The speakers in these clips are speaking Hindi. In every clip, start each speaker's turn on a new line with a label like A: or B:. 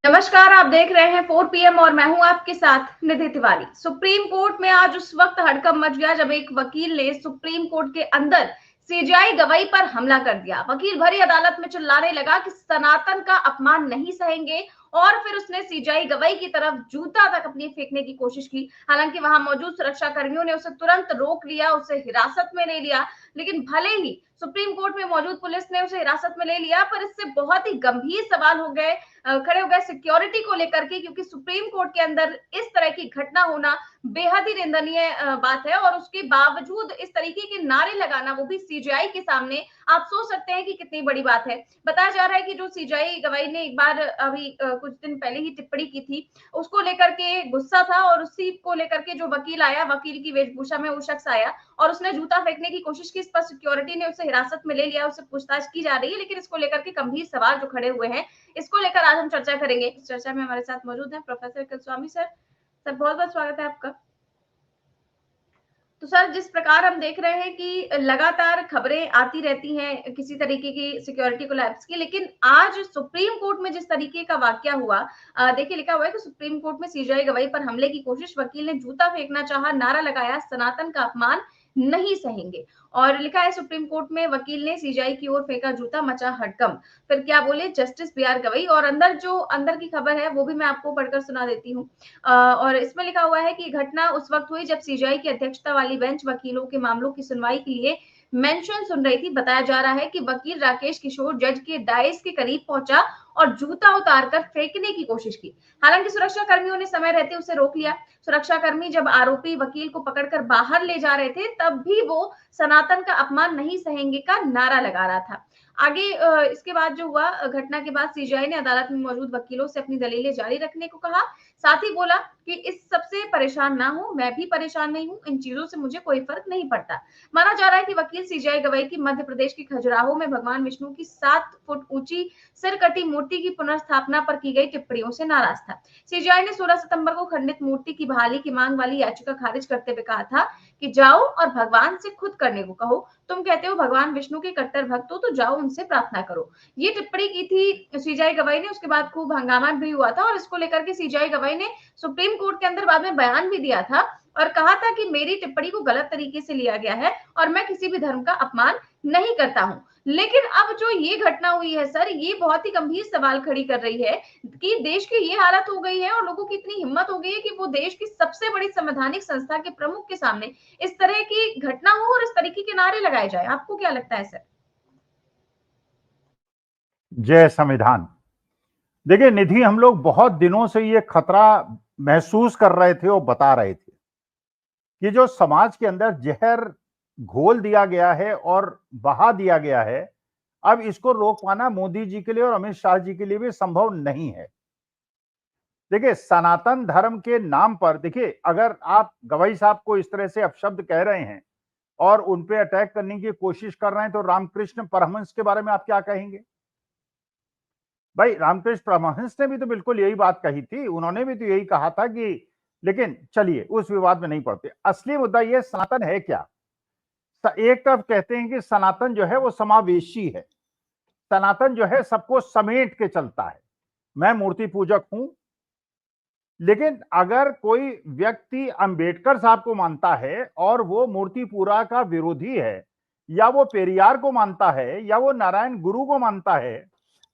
A: नमस्कार, आप देख रहे हैं 4 पीएम और मैं हूं आपके साथ निधि तिवारी। सुप्रीम कोर्ट में आज उस वक्त हड़कंप मच गया जब एक वकील ने सुप्रीम कोर्ट के अंदर सीजेआई गवाही पर हमला कर दिया। वकील भरी अदालत में चिल्लाने लगा कि सनातन का अपमान नहीं सहेंगे और फिर उसने सीजेआई गवाही की तरफ जूता तक अपनी फेंकने की कोशिश की। हालांकि वहां मौजूद सुरक्षा कर्मियों ने उसे तुरंत रोक लिया, उसे हिरासत में ले लिया। लेकिन भले ही सुप्रीम कोर्ट में मौजूद पुलिस ने उसे हिरासत में ले लिया, पर इससे बहुत ही गंभीर सवाल हो गए, खड़े हो गए सिक्योरिटी को लेकर के, क्योंकि सुप्रीम कोर्ट के अंदर इस तरह की घटना होना बेहद ही निंदनीय बात है। और उसके बावजूद इस तरीके के नारे लगाना, वो भी सीजेआई के सामने, आप सोच सकते हैं कि कितनी बड़ी बात है। बताया जा रहा है कि जो सीजेआई गवाही ने एक बार अभी कुछ दिन पहले ही टिप्पणी की थी, उसको लेकर के गुस्सा था और उसी को लेकर के जो वकील आया, वकील की वेशभूषा में वो शख्स आया और उसने जूता फेंकने की कोशिश की। इस पर सिक्योरिटी ने उसे हिरासत में ले लिया, उससे पूछताछ की जा रही है। लेकिन इसको लेकर के गंभीर सवाल जो खड़े हुए हैं, इसको लेकर आज हम चर्चा करेंगे। इस चर्चा में हमारे साथ मौजूद हैं प्रोफेसर कृष्णस्वामी सर। सर, बहुत बहुत स्वागत है आपका। तो सर, जिस प्रकार हम देख रहे हैं कि लगातार खबरें आती रहती हैं किसी तरीके की सिक्योरिटी कोलैप्स की, लेकिन आज सुप्रीम कोर्ट में जिस तरीके का वाकया हुआ, देखिए लिखा हुआ है कि सुप्रीम कोर्ट में सीजेआई गवाही पर हमले की कोशिश, वकील ने जूता फेंकना चाहा, नारा लगाया, सनातन का अपमान नहीं सहेंगे। और लिखा है सुप्रीम कोर्ट में वकील ने सीजेआई की ओर फेंका जूता, मचा हड़कंप। फिर क्या बोले जस्टिस बी आर गवई। और अंदर की खबर है वो भी मैं आपको पढ़कर सुना देती हूँ। और इसमें लिखा हुआ है कि घटना उस वक्त हुई जब सीजेआई की अध्यक्षता वाली बेंच वकीलों के मामलों की सुनवाई के लिए मेंशन सुन रही थी। बताया जा रहा है कि वकील राकेश किशोर जज के डायस के करीब पहुंचा और जूता उतारकर फेंकने की कोशिश की। हालांकि सुरक्षा कर्मियों ने समय रहते उसे रोक लिया। सुरक्षा कर्मी जब आरोपी वकील को पकड़कर बाहर ले जा रहे थे, तब भी वो सनातन का अपमान नहीं सहेंगे का नारा लगा रहा था। आगे इसके बाद जो हुआ, घटना के बाद सीजेआई ने अदालत में मौजूद वकीलों से अपनी दलीलें जारी रखने को कहा। साथ ही बोला कि इस सबसे परेशान ना हो, मैं भी परेशान नहीं हूं, इन चीजों से मुझे कोई फर्क नहीं पड़ता। माना जा रहा है कि वकील सीजेआई गवाही की मध्य प्रदेश के खजुराहो में भगवान विष्णु की 7 फुट ऊंची सिर कटी मूर्ति की पुनर्स्थापना पर की गई टिप्पणियों से नाराज था। सीजेआई ने 16 सितंबर को खंडित मूर्ति की बहाली की मांग वाली याचिका खारिज करते हुए कहा था कि जाओ और भगवान से खुद करने को कहो। तुम कहते हो भगवान विष्णु के कट्टर भक्त हो, तो जाओ उनसे प्रार्थना करो। ये टिप्पणी की थी सीजेआई गवाही ने। उसके बाद खूब हंगामा भी हुआ था और इसको लेकर के सीजेआई गवाही ने सुप्रीम कोर्ट के अंदर बाद में बयान भी दिया था और कहा था कि मेरी टिप्पणी को गलत तरीके से लिया गया है और मैं किसी भी धर्म का अपमान नहीं करता हूं। लेकिन अब जो ये घटना हुई है सर, ये बहुत ही गंभीर सवाल खड़ी कर रही है कि देश की ये हालत हो गई है और लोगों की इतनी हिम्मत हो गई है कि वो देश की सबसे बड़ी संवैधानिक संस्था के प्रमुख के सामने इस तरह की घटना हो और इस तरीके के नारे लगाए जाए। आपको क्या लगता है सर?
B: जय संविधान। देखिए निधि, हम लोग बहुत दिनों से ये खतरा महसूस कर रहे थे और बता रहे थे कि जो समाज के अंदर जहर घोल दिया गया है और बहा दिया गया है, अब इसको रोक पाना मोदी जी के लिए और अमित शाह जी के लिए भी संभव नहीं है। देखिए, सनातन धर्म के नाम पर, देखिए अगर आप गवाही साहब को इस तरह से अपशब्द कह रहे हैं और उन पे अटैक करने की कोशिश कर रहे हैं, तो रामकृष्ण परमहंस के बारे में आप क्या कहेंगे? भाई, रामकृष्ण परमहंस ने भी तो बिल्कुल यही बात कही थी, उन्होंने भी तो यही कहा था कि, लेकिन चलिए उस विवाद में नहीं पड़ते। असली मुद्दा ये सनातन है क्या? एक तरफ कहते हैं कि सनातन जो है वो समावेशी है, सनातन जो है सबको समेट के चलता है। मैं मूर्ति पूजक हूं, लेकिन अगर कोई व्यक्ति अंबेडकर साहब को मानता है और वो मूर्तिपूरा का विरोधी है, या वो पेरियार को मानता है, या वो नारायण गुरु को मानता है,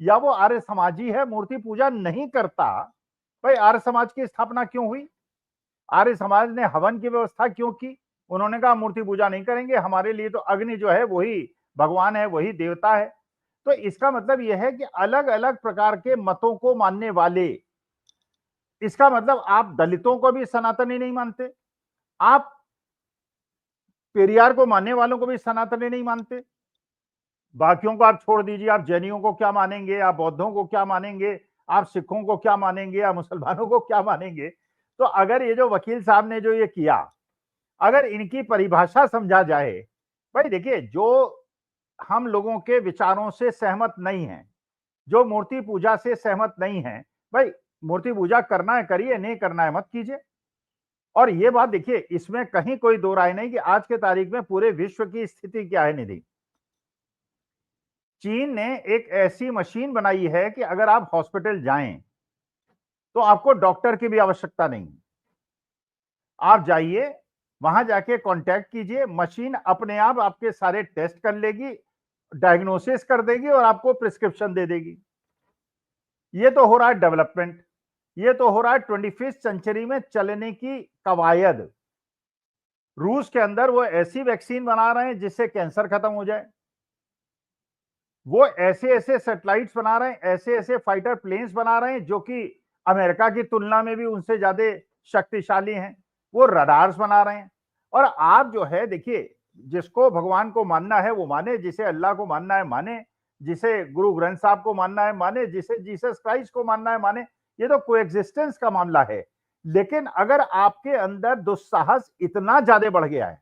B: या वो आर्य समाजी है, मूर्ति पूजा नहीं करता, भाई आर्य समाज की स्थापना क्यों हुई? आर्य समाज ने हवन की व्यवस्था क्यों की? उन्होंने कहा मूर्ति पूजा नहीं करेंगे, हमारे लिए तो अग्नि जो है वही भगवान है, वही देवता है। तो इसका मतलब यह है कि अलग अलग प्रकार के मतों को मानने वाले, इसका मतलब आप दलितों को भी सनातनी नहीं मानते, आप पेरियार को मानने वालों को भी सनातनी नहीं मानते, बाकियों को आप छोड़ दीजिए, आप जैनियों को क्या मानेंगे, आप बौद्धों को क्या मानेंगे, आप सिखों को क्या मानेंगे, आप मुसलमानों को क्या मानेंगे? तो अगर ये जो वकील साहब ने जो ये किया, अगर इनकी परिभाषा समझा जाए, भाई देखिए, जो हम लोगों के विचारों से सहमत नहीं है, जो मूर्ति पूजा से सहमत नहीं है, भाई मूर्ति पूजा करना है करिए, नहीं करना है मत कीजिए। और ये बात देखिए, इसमें कहीं कोई दो राय नहीं कि आज के तारीख में पूरे विश्व की स्थिति क्या है निधि। चीन ने एक ऐसी मशीन बनाई है कि अगर आप हॉस्पिटल जाएं तो आपको डॉक्टर की भी आवश्यकता नहीं। आप जाइए, वहां जाके कांटेक्ट कीजिए, मशीन अपने आप आपके सारे टेस्ट कर लेगी, डायग्नोसिस कर देगी और आपको प्रिस्क्रिप्शन दे देगी। ये तो हो रहा है डेवलपमेंट, ये तो हो रहा है 25वीं सेंचुरी में चलने की कवायद। रूस के अंदर वो ऐसी वैक्सीन बना रहे हैं जिससे कैंसर खत्म हो जाए, वो ऐसे ऐसे सैटेलाइट्स बना रहे हैं, ऐसे ऐसे फाइटर प्लेन्स बना रहे हैं जो कि अमेरिका की तुलना में भी उनसे ज्यादा शक्तिशाली हैं, वो रडार्स बना रहे हैं। और आप जो है देखिए, जिसको भगवान को मानना है वो माने, जिसे अल्लाह को मानना है माने, जिसे गुरु ग्रंथ साहब को मानना है माने, जिसे जीसस क्राइस्ट को मानना है माने, ये तो कोएग्जिस्टेंस का मामला है। लेकिन अगर आपके अंदर दुस्साहस इतना ज्यादा बढ़ गया है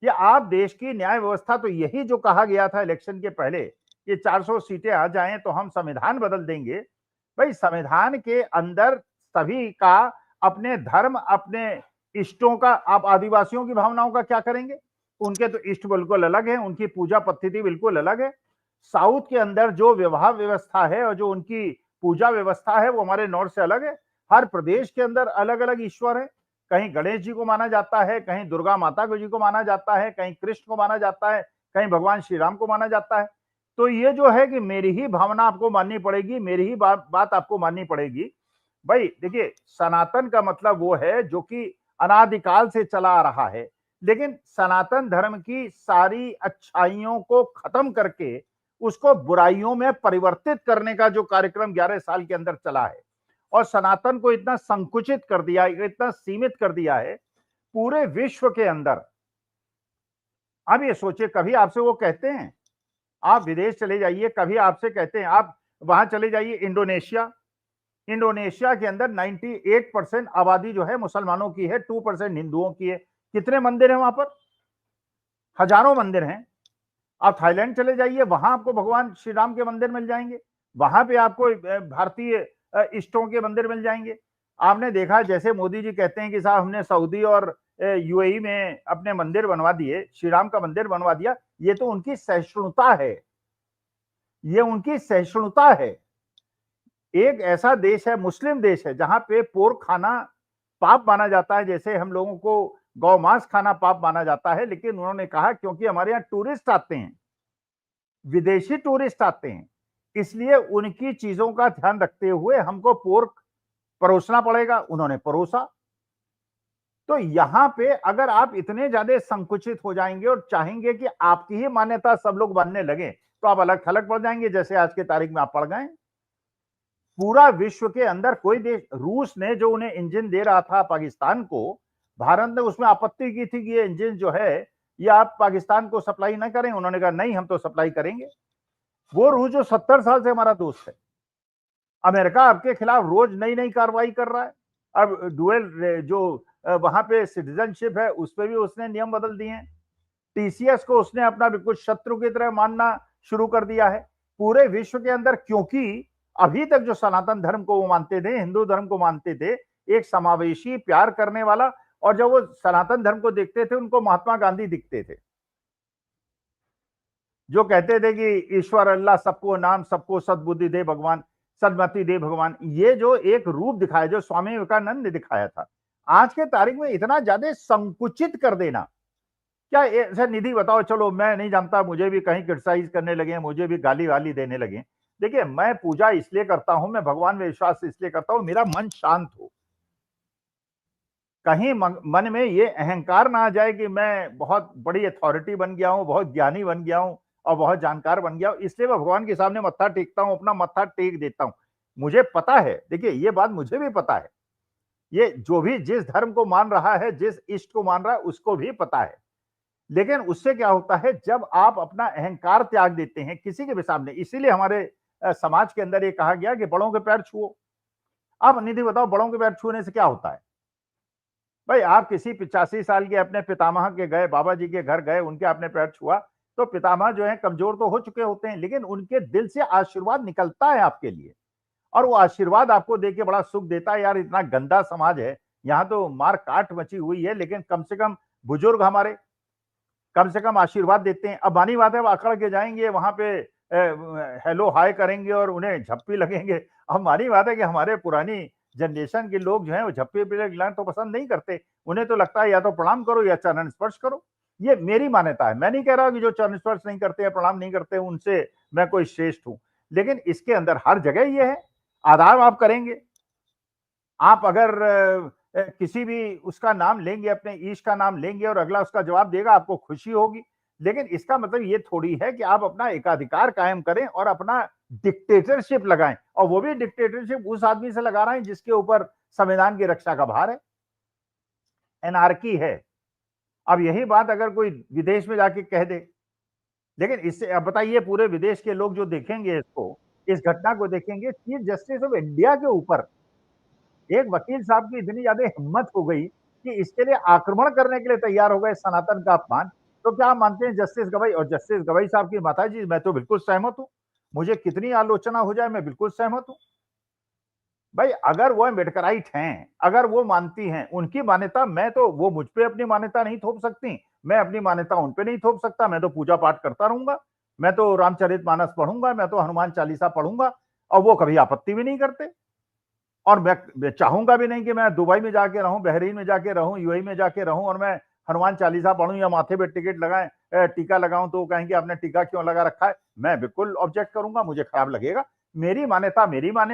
B: कि आप देश की न्याय व्यवस्था, तो यही जो कहा गया था इलेक्शन के पहले कि 400 सीटें आ जाएं तो हम संविधान बदल देंगे। भाई संविधान के अंदर सभी का अपने धर्म, अपने इष्टों का, आप आदिवासियों की भावनाओं का क्या करेंगे? उनके तो इष्ट बिल्कुल अलग है, उनकी पूजा पद्धति बिल्कुल अलग है। साउथ के अंदर जो विवाह व्यवस्था है और जो उनकी पूजा व्यवस्था है वो हमारे नॉर्थ से अलग है। हर प्रदेश के अंदर अलग अलग ईश्वर है, कहीं गणेश जी को माना जाता है, कहीं दुर्गा माता को जी को माना जाता है, कहीं कृष्ण को माना जाता है, कहीं भगवान श्री राम को माना जाता है। तो ये जो है कि मेरी ही भावना आपको माननी पड़ेगी, मेरी ही बात आपको माननी पड़ेगी। भाई देखिए, सनातन का मतलब वो है जो कि अनादिकाल से चला आ रहा है, लेकिन सनातन धर्म की सारी अच्छाइयों को खत्म करके उसको बुराइयों में परिवर्तित करने का जो कार्यक्रम 11 साल के अंदर चला है, और सनातन को इतना संकुचित कर दिया, इतना सीमित कर दिया है पूरे विश्व के अंदर। अब ये सोचिए, कभी आपसे वो कहते हैं, आप विदेश चले जाइए, कभी आपसे कहते हैं, आप वहां चले जाइए इंडोनेशिया, इंडोनेशिया के अंदर 98% आबादी जो है मुसलमानों की है, 2% हिंदुओं की है। कितने मंदिर हैं वहां पर? हजारों मंदिर हैं। आप थाईलैंड चले जाइए, वहां आपको भगवान श्री राम के मंदिर मिल जाएंगे, वहां पे आपको भारतीय इष्टों के मंदिर मिल जाएंगे। आपने देखा, जैसे मोदी जी कहते हैं कि साहब हमने सऊदी और यूएई में अपने मंदिर बनवा दिए, श्री राम का मंदिर बनवा दिया, ये तो उनकी सहिष्णुता है, ये उनकी सहिष्णुता है। एक ऐसा देश है, मुस्लिम देश है, जहां पे पोर्क खाना पाप माना जाता है, जैसे हम लोगों को गौ मांस खाना पाप माना जाता है। लेकिन उन्होंने कहा क्योंकि हमारे यहाँ टूरिस्ट आते हैं, विदेशी टूरिस्ट आते हैं, इसलिए उनकी चीजों का ध्यान रखते हुए हमको पोर्क परोसना पड़ेगा। उन्होंने परोसा। तो यहां पे अगर आप इतने ज्यादा संकुचित हो जाएंगे और चाहेंगे कि आपकी ही मान्यता सब लोग मानने लगे, तो आप अलग थलग पड़ जाएंगे, जैसे आज के तारीख में आप पड़ गए। पूरा विश्व के अंदर कोई देश, रूस ने जो उन्हें इंजन दे रहा था पाकिस्तान को, भारत ने उसमें आपत्ति की थी कि ये इंजन जो है ये आप पाकिस्तान को सप्लाई ना करें। उन्होंने कहा नहीं, हम तो सप्लाई करेंगे। वो रूस जो 70 साल से हमारा दोस्त है, अमेरिका आपके खिलाफ रोज नई नई कार्रवाई कर रहा है। अब डुअल जो वहां पे सिटीजनशिप है उस पर भी उसने नियम बदल दिए हैं। टीसीएस को उसने अपना बिल्कुल शत्रु की तरह मानना शुरू कर दिया है पूरे विश्व के अंदर, क्योंकि अभी तक जो सनातन धर्म को वो मानते थे, हिंदू धर्म को मानते थे, एक समावेशी प्यार करने वाला, और जब वो सनातन धर्म को देखते थे उनको महात्मा गांधी दिखते थे, जो कहते थे कि ईश्वर अल्लाह सबको नाम, सबको सद्बुद्धि दे भगवान, सदमति दे भगवान। ये जो एक रूप दिखाया, जो स्वामी विवेकानंद ने दिखाया था, आज के तारीख में इतना ज्यादा संकुचित कर देना, क्या ऐसा? निधि बताओ, चलो मैं नहीं जानता, मुझे भी कहीं क्रिटिसाइज करने लगे, मुझे भी गाली वाली देने लगे। देखिए, मैं पूजा इसलिए करता हूं, मैं भगवान में विश्वास इसलिए करता हूं, मेरा मन शांत हो, कहीं मन में ये अहंकार ना आ जाए कि मैं बहुत बड़ी अथॉरिटी बन गया हूं, बहुत ज्ञानी बन गया हूं और बहुत जानकार बन गया हूं, इसलिए मैं भगवान के सामने मत्था टेकता हूं, अपना मत्था टेक देता हूं। मुझे पता है, देखिए ये बात मुझे भी पता है, ये जो भी जिस धर्म को मान रहा है, जिस इष्ट को मान रहा है, उसको भी पता है। लेकिन उससे क्या होता है, जब आप अपना अहंकार त्याग देते हैं किसी के भी सामने, इसीलिए हमारे समाज के अंदर ये कहा गया कि बड़ों के पैर छुओ। अब निधि बताओ, बड़ों के पैर छूने से क्या होता है? भाई आप किसी 85 साल के अपने पितामह के गए, बाबा जी के घर गए, उनके आपने पैर छुआ, तो पितामह जो है कमजोर तो हो चुके होते हैं, लेकिन उनके दिल से आशीर्वाद निकलता है आपके लिए, और वो आशीर्वाद आपको देके बड़ा सुख देता है। यार इतना गंदा समाज है, यहाँ तो मार काट मची हुई है, लेकिन कम से कम बुजुर्ग हमारे कम से कम आशीर्वाद देते हैं। अब मानी बात है, वो अकड़ के जाएंगे वहां पे हेलो हाय करेंगे और उन्हें झप्पी लगेंगे। अब मानी बात है कि हमारे पुरानी जनरेशन के लोग जो हैं वो झप्पी पे लगना तो पसंद नहीं करते। उन्हें तो लगता है या तो प्रणाम करो या चरण स्पर्श करो। ये मेरी मान्यता है। मैं नहीं कह रहा कि जो चरण स्पर्श नहीं करते हैं, प्रणाम नहीं करते हैं, उनसे मैं कोई श्रेष्ठ हूँ। लेकिन इसके अंदर हर जगह ये है, आदाब आप करेंगे। आप अगर किसी भी उसका नाम लेंगे, अपने ईश का नाम लेंगे और अगला उसका जवाब देगा, आपको खुशी होगी। लेकिन इसका मतलब ये थोड़ी है कि आप अपना एकाधिकार कायम करें और अपना डिक्टेटरशिप लगाएं, और वो भी डिक्टेटरशिप उस आदमी से लगा रहे हैं जिसके ऊपर संविधान की रक्षा का भार है। एनार्की है। अब यही बात अगर कोई विदेश में जाके कह दे, लेकिन इससे अब बताइए पूरे विदेश के लोग जो देखेंगे इसको, इस घटना को देखेंगे, चीफ जस्टिस ऑफ इंडिया के ऊपर एक वकील साहब की इतनी ज्यादा हिम्मत हो गई कि इसके लिए आक्रमण करने के लिए तैयार हो गए, सनातन का अपमान। तो क्या आप मानते हैं जस्टिस गवाई, और जस्टिस गवाई साहब की माता जी, मैं तो बिल्कुल सहमत हूं, मुझे कितनी आलोचना हो जाए मैं बिल्कुल सहमत हूं। भाई अगर वो अम्बेडकराइट हैं, अगर वो मानती हैं, उनकी मान्यता, मैं तो, वो मुझ पे अपनी मान्यता नहीं थोप सकती, मैं अपनी मान्यता उन पे नहीं थोप सकता। मैं तो पूजा पाठ करता रहूंगा, मैं तो रामचरितमानस पढ़ूंगा, मैं तो हनुमान चालीसा पढ़ूंगा, और वो कभी आपत्ति भी नहीं करते। और मैं चाहूंगा भी नहीं कि मैं दुबई में जाके रहूं, बहरीन में जाके रहूं, यूएई में जाके रहूं और मैं हनुमान चालीसा पढ़ूं या माथे पे टिकट लगाएं, टीका लगाऊं तो वो कहेंगे आपने टीका क्यों लगा रखा है। मैं बिल्कुल ऑब्जेक्ट करूंगा, मुझे खराब लगेगा। मेरी मान्यता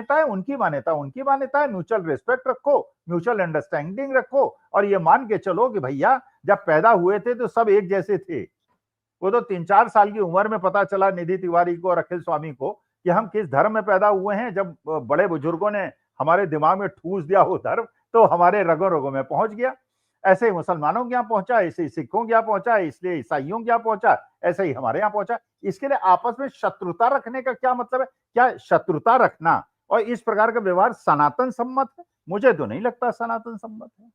B: है, उनकी मान्यता है। म्यूचुअल रिस्पेक्ट रखो, म्यूचुअल अंडरस्टैंडिंग रखो, और ये मान के चलो कि भैया जब पैदा हुए थे तो सब एक जैसे थे। वो तो 3-4 साल की उम्र में पता चला निधि तिवारी को और अखिल स्वामी को कि हम किस धर्म में पैदा हुए हैं। जब बड़े बुजुर्गों ने हमारे दिमाग में ठूस दिया वो धर्म, तो हमारे रगों रगों में पहुंच गया। ऐसे ही मुसलमानों के यहाँ पहुंचा, ऐसे ही सिखों के यहाँ पहुंचा, इसलिए ईसाइयों के यहाँ पहुंचा, ऐसे ही हमारे यहाँ पहुंचा। इसके लिए आपस में शत्रुता रखने का क्या मतलब है? क्या शत्रुता रखना और इस प्रकार का व्यवहार सनातन सम्मत है? मुझे तो नहीं लगता सनातन सम्मत है।